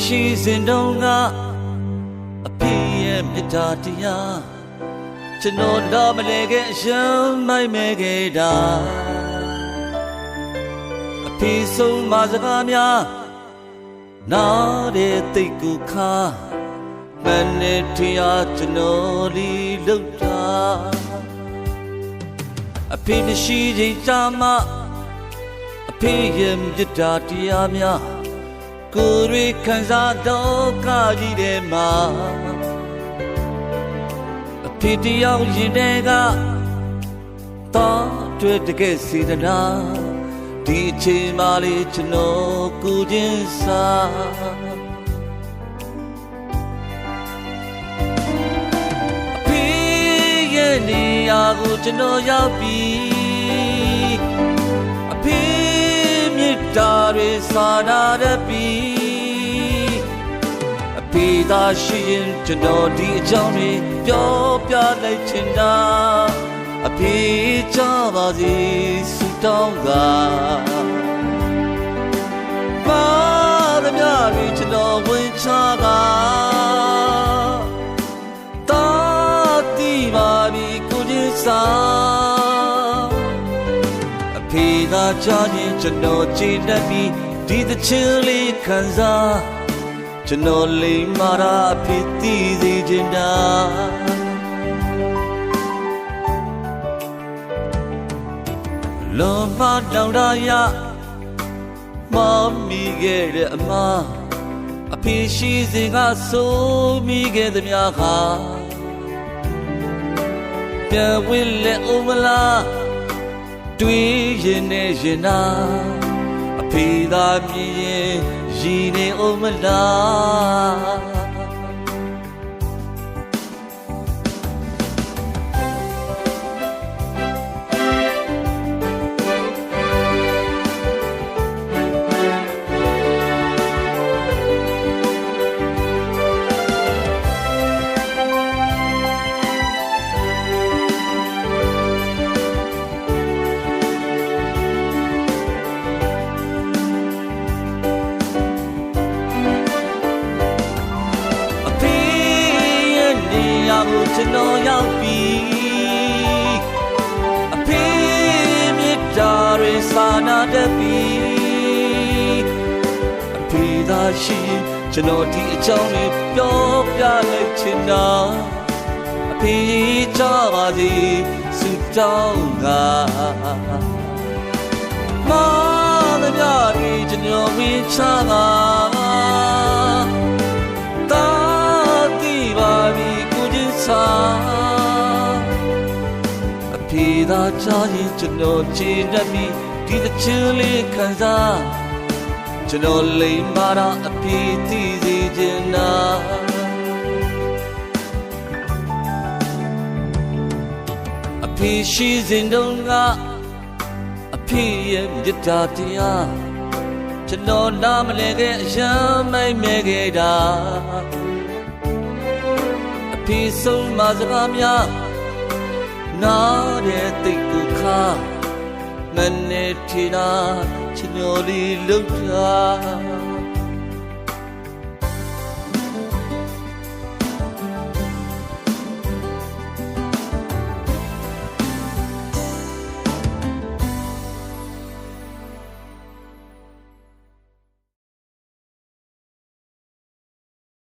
ရှိစဉ်တုန်းကအဖေရဲ့မြတ်တာတရားကျွန်တော်တော့မလဲခဲ့အရှမ်းမိုက်မဲခဲ့တာအဖေဆုံးမစကားများနားတဲ့တိတ်ကိုခါမနဲ့တရားကျွန်တော်လီလောက်တာအဖေမရှိချိန်ကြာမှအဖေရဲ့မြတ်တာတရားများကိုယ်တွေခံစားတော့ကကြီးတဲ့မှာအဖေတယောက်ရင်ထဲကတော့တွေ့တကယ်စေတနာဒီအချိန်မှလေးကျွန်တော်ကိုချင်းစားအဖေရဲ့နေရာကိုကျွန်တော်ရောက်ပြီးအဖေမြတ်တာတွေစာနာတတ်ပြီးအဖေသာရှိရင်ကျွန်တော်ဒီအကြောင်းတွေပြောပြလိုက်ချင်တာအဖေချပါစေဆုတောင်းကပါသမျှတွေကျွန်တော်ဝင်ချတာတာတိပါပြီကိုကြီးစားအဖေသာချရင်ကျွန်တော်ကြည်တတ်ပြီးဒီသချင်းလေးခံစားကျွန်တော်လိမ္မာတာအဖေသိစေချင်တာလောမတောင်တရမမီခဲ့တဲ့အမအဖေရှိစဉ်ကဆိုမိခဲ့သမျှခါပြန်ဝင်လေဦးမလားတွေးရင်နဲ့ရင်နာအဖေသာမြင်ရင်ရည်နေဦးမလားကျွန်တော်ရောက်ပြီအဖေမြတ်တာတွေစာနာတတ်ပြီအဖေသာရှိကျွန်တော်ဒီအကြောင်းလေးပြောပြလိုက်ချင်တာအဖေချပါစေဆုတောင်းကမာသမျှတွေကျွန်တော်ဝင်ချတာတာတိပါပြီအဖေသာချရင်ကျွန်တော်ကြည်တတ်ပြီးဒီသချင်းလေးခံစားကျွန်တော်လိမ္မာတာအဖေသိစေချင်တာအဖေရှိစဉ်တုန်းကအဖေရဲ့မြတ်တာတရားကျွန်တော်နားမလဲခဲ့အရှမ်းမိုက်မဲခဲ့တာအဖေဆုံးမစကားများနားတဲ့တိတ်ကိုခါမနဲ့ထီနာချင်တော်လေးလောက်တာ